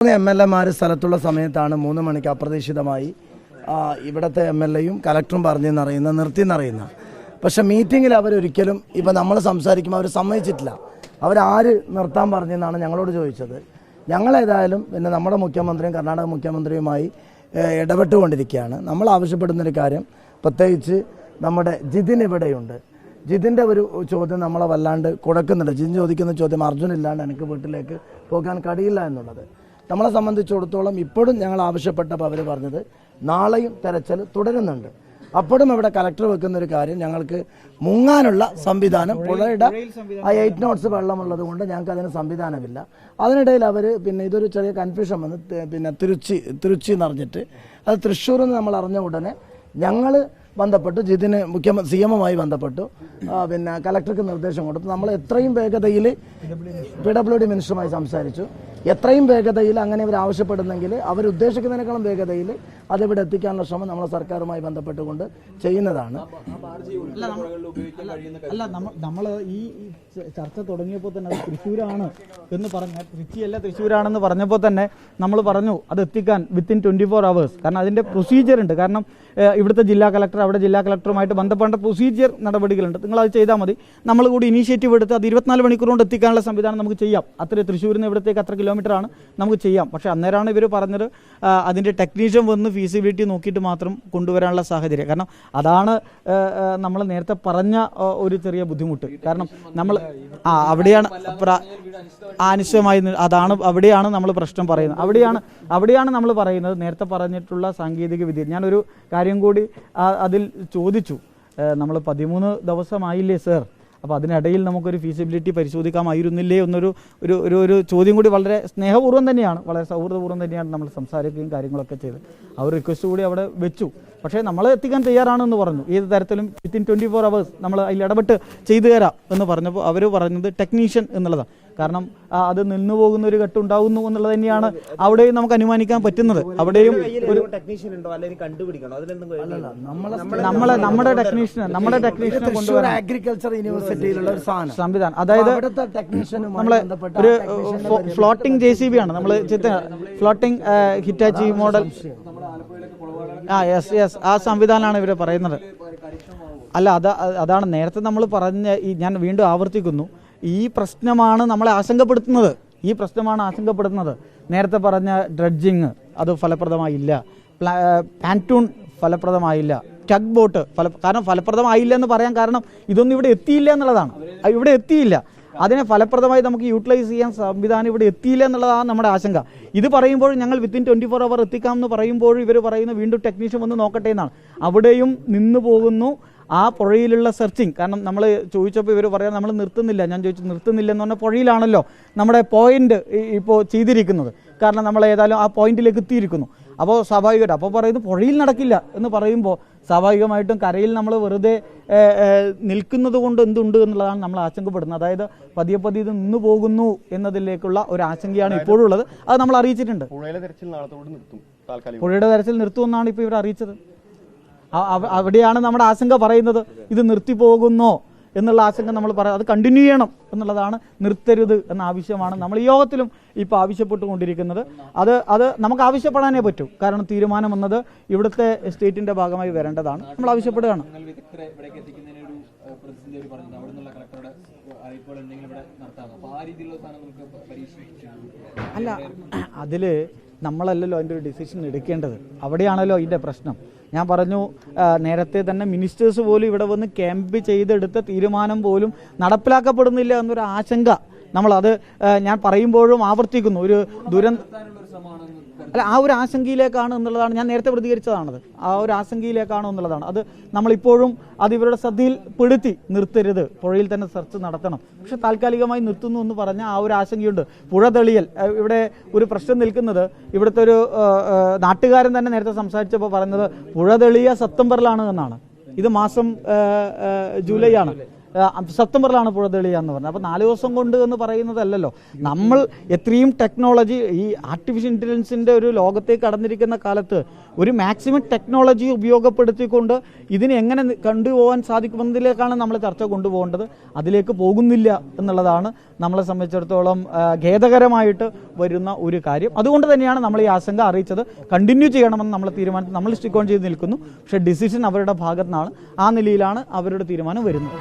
MLA സ്ഥലത്തുള്ള സമയത്താണ് 3 മണിക്ക് അപ്രതീക്ഷിതമായി ഇവിടുത്തെ MLAയും കളക്ടറും പറഞ്ഞെന്നറിയുന്ന നിർത്തിയെന്നറിയുന്ന. പക്ഷെ മീറ്റിങ്ങിൽ അവരൊരിക്കലും ഇപ്പം നമ്മൾ സംസാരിക്കുമ്പോൾ അവർ സമ്മതിച്ചിട്ടില്ല. അവരാര് നിർത്താൻ പറഞ്ഞെന്നാണ് ഞങ്ങളോട് ചോദിച്ചത്. ഞങ്ങളേതായാലും പിന്നെ നമ്മുടെ മുഖ്യമന്ത്രിയും കർണാടക മുഖ്യമന്ത്രിയുമായി ഇടപെട്ടുകൊണ്ടിരിക്കുകയാണ്. നമ്മൾ ആവശ്യപ്പെടുന്നൊരു കാര്യം, പ്രത്യേകിച്ച് നമ്മുടെ ജിതിൻ ഇവിടെയുണ്ട്. ജിതിൻ്റെ ഒരു ചോദ്യം നമ്മളെ വല്ലാണ്ട് കുഴക്കുന്നുണ്ട്. ജിതിൻ ചോദിക്കുന്ന ചോദ്യം, അർജുനില്ലാണ്ട് എനിക്ക് വീട്ടിലേക്ക് പോകാൻ കഴിയില്ല എന്നുള്ളത്. നമ്മളെ സംബന്ധിച്ചിടത്തോളം ഇപ്പോഴും ഞങ്ങൾ ആവശ്യപ്പെട്ടപ്പോൾ അവർ പറഞ്ഞത് നാളെയും തെരച്ചിൽ തുടരുന്നുണ്ട്. അപ്പോഴും ഇവിടെ കലക്ടർ വെക്കുന്നൊരു കാര്യം, ഞങ്ങൾക്ക് മുങ്ങാനുള്ള സംവിധാനം, പുഴയുടെ 8 നോട്ട്സ് വെള്ളമുള്ളത് കൊണ്ട് ഞങ്ങൾക്ക് അതിന് സംവിധാനമില്ല. അതിനിടയിൽ അവർ പിന്നെ ഇതൊരു ചെറിയ കൺഫ്യൂഷൻ വന്ന് പിന്നെ തിരുച്ചി എന്ന് പറഞ്ഞിട്ട് അത് തൃശ്ശൂർ എന്ന് നമ്മൾ അറിഞ്ഞ ഉടനെ ഞങ്ങൾ ബന്ധപ്പെട്ടു, ജിതിന് CM-മായി ബന്ധപ്പെട്ടു, പിന്നെ കലക്ടർക്ക് നിർദ്ദേശം കൊടുത്തു. നമ്മൾ എത്രയും വേഗതയിൽ PWD മിനിസ്റ്ററുമായി സംസാരിച്ചു. എത്രയും വേഗതയിൽ അങ്ങനെ ഇവർ ആവശ്യപ്പെടുന്നെങ്കിൽ അവരുദ്ദേശിക്കുന്നതിനേക്കാളും വേഗതയിൽ അതിവിടെ എത്തിക്കാനുള്ള ശ്രമം നമ്മളെ സർക്കാരുമായി ബന്ധപ്പെട്ടുകൊണ്ട് ചെയ്യുന്നതാണ്. അല്ല, നമ്മൾ ഈ ചർച്ച തുടങ്ങിയപ്പോൾ തന്നെ അത് തൃശ്ശൂരാണ് എന്ന് തൃശ്ശൂരാണെന്ന് പറഞ്ഞപ്പോൾ തന്നെ നമ്മൾ പറഞ്ഞു അത് എത്തിക്കാൻ വിത്തിൻ 24 hours. കാരണം അതിൻ്റെ പ്രൊസീജിയർ ഉണ്ട്. കാരണം ഇവിടുത്തെ ജില്ലാ കളക്ടർ അവിടെ ജില്ലാ കളക്ടറുമായിട്ട് ബന്ധപ്പെട്ട പ്രൊസീജിയർ നടപടികളുണ്ട്. നിങ്ങളത് ചെയ്താൽ മതി. നമ്മൾ കൂടി ഇനീഷ്യേറ്റീവ് എടുത്ത് അത് 24 മണിക്കൂർ കൊണ്ട് എത്തിക്കാനുള്ള സംവിധാനം നമുക്ക് ചെയ്യാം. തൃശ്ശൂരിൽ നിന്ന് ഇവിടത്തേക്ക് അത്ര കിലോമീറ്ററാണ്, നമുക്ക് ചെയ്യാം. പക്ഷേ അന്നേരമാണ് ഇവർ പറഞ്ഞത് അതിൻ്റെ ടെക്നീഷ്യൻ വന്ന് ഫീസിബിലിറ്റി നോക്കിയിട്ട് മാത്രം കൊണ്ടുവരാനുള്ള സാഹചര്യം. കാരണം അതാണ് നമ്മൾ നേരത്തെ പറഞ്ഞ ഒരു ചെറിയ ബുദ്ധിമുട്ട്. കാരണം നമ്മൾ അവിടെയാണ് അനിശ്ചയമായി, അവിടെയാണ് നമ്മൾ പ്രശ്നം പറയുന്നത്. അവിടെയാണ് നമ്മൾ പറയുന്നത് നേരത്തെ പറഞ്ഞിട്ടുള്ള സാങ്കേതിക വിദ്യ. ഞാനൊരു കാര്യം കൂടി അതിൽ ചോദിച്ചു. നമ്മൾ 13 ദിവസമായില്ലേ സർ, അപ്പോൾ അതിനിടയിൽ നമുക്കൊരു ഫീസിബിലിറ്റി പരിശോധിക്കാമായിരുന്നില്ലേ എന്നൊരു ഒരു ചോദ്യം കൂടി വളരെ സ്നേഹപൂർവ്വം തന്നെയാണ്, വളരെ സൗഹൃദപൂർവ്വം തന്നെയാണ് നമ്മൾ സംസാരിക്കുകയും കാര്യങ്ങളൊക്കെ ചെയ്ത്. ആ ഒരു റിക്വസ്റ്റ് കൂടി അവിടെ വെച്ചു. പക്ഷേ നമ്മൾ എത്തിക്കാൻ തയ്യാറാണെന്ന് പറഞ്ഞു. ഏത് തരത്തിലും വിത്തിൻ 24 hours നമ്മൾ അതിൽ ഇടപെട്ട് ചെയ്തു തരാം എന്ന് പറഞ്ഞപ്പോൾ അവർ പറഞ്ഞത് ടെക്നീഷ്യൻ എന്നുള്ളതാണ്. കാരണം അത് നിന്നു പോകുന്ന ഒരു ഘട്ടമുണ്ടാകുന്നു എന്നുള്ളത് തന്നെയാണ് അവിടെയും നമുക്ക് അനുമാനിക്കാൻ പറ്റുന്നത്. അവിടെയും ഒരു ടെക്നീഷ്യൻ ഉണ്ടോ അല്ലെങ്കിൽ കണ്ടുപിടിക്കണോ? നമ്മുടെ ടെക്നീഷ്യനെ കൊണ്ടുവരാൻ അഗ്രികൾച്ചർ യൂണിവേഴ്സിറ്റിയിലുള്ള ഒരു സംവിധാനം, അതായത് നമ്മളെ ഒരു ഫ്ലോട്ടിംഗ് JCB ആണ്, നമ്മൾ ഫ്ലോട്ടിംഗ് ഹിറ്റാച്ചി മോഡൽ. യെസ്, ആ സംവിധാനമാണ് ഇവർ പറയുന്നത്. അല്ല, അതാണ് നേരത്തെ നമ്മൾ പറഞ്ഞ ഞാൻ വീണ്ടും ആവർത്തിക്കുന്നു, ഈ പ്രശ്നമാണ് നമ്മളെ ആശങ്കപ്പെടുത്തുന്നത്. നേരത്തെ പറഞ്ഞ ഡ്രഡ്ജിങ് അത് ഫലപ്രദമായില്ല, പാൻറ്റൂൺ ഫലപ്രദമായില്ല, ടഗ് ബോട്ട് കാരണം ഫലപ്രദമായില്ല എന്ന് പറയാൻ കാരണം ഇതൊന്നും ഇവിടെ എത്തിയില്ല എന്നുള്ളതാണ്. ഇവിടെ എത്തിയില്ല, അതിനെ ഫലപ്രദമായി നമുക്ക് യൂട്ടിലൈസ് ചെയ്യാൻ സംവിധാനം ഇവിടെ എത്തിയില്ല എന്നുള്ളതാണ് നമ്മുടെ ആശങ്ക. ഇത് പറയുമ്പോൾ ഞങ്ങൾ വിത്തിൻ 24 hours എത്തിക്കാം എന്ന് പറയുമ്പോൾ ഇവർ പറയുന്നു വീണ്ടും ടെക്നീഷ്യൻ വന്ന് നോക്കട്ടെ എന്നാണ്. അവിടെയും നിന്നു പോകുന്നു ആ പുഴയിലുള്ള സെർച്ചിങ്. കാരണം നമ്മൾ ചോദിച്ചപ്പോൾ ഇവർ പറയാൻ നമ്മൾ നിർത്തുന്നില്ല. ഞാൻ ചോദിച്ചു നിർത്തുന്നില്ല എന്ന് പറഞ്ഞാൽ പുഴയിലാണല്ലോ നമ്മുടെ പോയിന്റ് ഇപ്പോൾ ചെയ്തിരിക്കുന്നത്. കാരണം നമ്മൾ ഏതായാലും ആ പോയിന്റിലേക്ക് എത്തിയിരിക്കുന്നു. അപ്പോൾ സ്വാഭാവികമായിട്ട് അപ്പോൾ പറയുന്നത് പുഴയിൽ നടക്കില്ല എന്ന് പറയുമ്പോൾ സ്വാഭാവികമായിട്ടും കരയിൽ നമ്മൾ വെറുതെ നിൽക്കുന്നത് കൊണ്ട് എന്തുണ്ട് എന്നുള്ളതാണ് നമ്മൾ ആശങ്കപ്പെടുന്നത്. അതായത് പതിയെ ഇത് നിന്നു പോകുന്നു എന്നതിലേക്കുള്ള ഒരു ആശങ്കയാണ് ഇപ്പോഴും ഉള്ളത്. അത് നമ്മൾ അറിയിച്ചിട്ടുണ്ട്. പുഴയുടെ തെരച്ചിൽ നിർത്തുമെന്നാണ് ഇപ്പോൾ ഇവർ അറിയിച്ചത്. അവിടെയാണ് നമ്മുടെ ആശങ്ക പറയുന്നത്. ഇത് നിർത്തിപ്പോകുന്നോ എന്നുള്ള ആശങ്ക നമ്മൾ പറയാം. അത് കണ്ടിന്യൂ ചെയ്യണം എന്നുള്ളതാണ്, നിർത്തരുത് എന്ന ആവശ്യമാണ് നമ്മൾ ഈ യോഗത്തിലും ഇപ്പോൾ ആവശ്യപ്പെട്ടുകൊണ്ടിരിക്കുന്നത്. അത് നമുക്ക് ആവശ്യപ്പെടാനേ പറ്റൂ. കാരണം തീരുമാനം എന്നത് ഇവിടുത്തെ സ്റ്റേറ്റിൻ്റെ ഭാഗമായി വരേണ്ടതാണ്. നമ്മൾ ആവശ്യപ്പെടുകയാണ്. അല്ല, അതിൽ നമ്മളല്ലല്ലോ അതിൻ്റെ ഒരു ഡിസിഷൻ എടുക്കേണ്ടത്. അവിടെയാണല്ലോ അതിൻ്റെ പ്രശ്നം. ഞാൻ പറഞ്ഞു നേരത്തെ തന്നെ മിനിസ്റ്റേഴ്സ് പോലും ഇവിടെ വന്ന് ക്യാമ്പ് ചെയ്തെടുത്ത തീരുമാനം പോലും നടപ്പിലാക്കപ്പെടുന്നില്ല എന്നൊരു ആശങ്ക നമ്മളത് ഞാൻ പറയുമ്പോഴും ആവർത്തിക്കുന്നു. ഒരു ആ ഒരു ആശങ്കയിലേക്കാണ് എന്നുള്ളതാണ് ഞാൻ നേരത്തെ പ്രതികരിച്ചതാണത്. ആ ഒരു ആശങ്കയിലേക്കാണോ എന്നുള്ളതാണ്. അത് നമ്മളിപ്പോഴും അത് ഇവരുടെ ശ്രദ്ധയിൽ പെടുത്തി നിർത്തരുത്, പുഴയിൽ തന്നെ സെർച്ച് നടത്തണം. പക്ഷെ താൽക്കാലികമായി നിർത്തുന്നു എന്ന് പറഞ്ഞാൽ ആ ഒരു ആശങ്കയുണ്ട്. പുഴ തെളിയൽ ഇവിടെ ഒരു പ്രശ്നം നിൽക്കുന്നത്, ഇവിടുത്തെ ഒരു നാട്ടുകാരൻ തന്നെ നേരത്തെ സംസാരിച്ചപ്പോൾ പറഞ്ഞത് പുഴ തെളിയ സെപ്റ്റംബറിലാണ് എന്നാണ്. ഇത് മാസം ജൂലൈ ആണ്. സെപ്റ്റംബറിലാണ് പുഴ തെളിയാന്ന് പറഞ്ഞത്. അപ്പോൾ 4 ദിവസം കൊണ്ട് എന്ന് പറയുന്നതല്ലല്ലോ. നമ്മൾ എത്രയും ടെക്നോളജി ഈ ആർട്ടിഫിഷ്യൽ ഇൻ്റലിജൻസിൻ്റെ ഒരു ലോകത്തേക്ക് കടന്നിരിക്കുന്ന കാലത്ത് ഒരു മാക്സിമം ടെക്നോളജി ഉപയോഗപ്പെടുത്തിക്കൊണ്ട് ഇതിനെ എങ്ങനെ കൊണ്ടുപോകാൻ സാധിക്കുമെന്നതിലേക്കാണ് നമ്മൾ ചർച്ച കൊണ്ടുപോകേണ്ടത്. അതിലേക്ക് പോകുന്നില്ല എന്നുള്ളതാണ് നമ്മളെ സംബന്ധിച്ചിടത്തോളം ഖേദകരമായിട്ട് വരുന്ന ഒരു കാര്യം. അതുകൊണ്ട് തന്നെയാണ് നമ്മൾ ഈ ആശങ്ക അറിയിച്ചത്. കണ്ടിന്യൂ ചെയ്യണമെന്ന് നമ്മൾ തീരുമാനത്തിൽ നമ്മൾ സ്റ്റിക്ക് ഓൺ ചെയ്ത് നിൽക്കുന്നു. പക്ഷേ ഡിസിഷൻ അവരുടെ ഭാഗത്തു നിന്നാണ്. ആ നിലയിലാണ് അവരുടെ തീരുമാനം വരുന്നത്.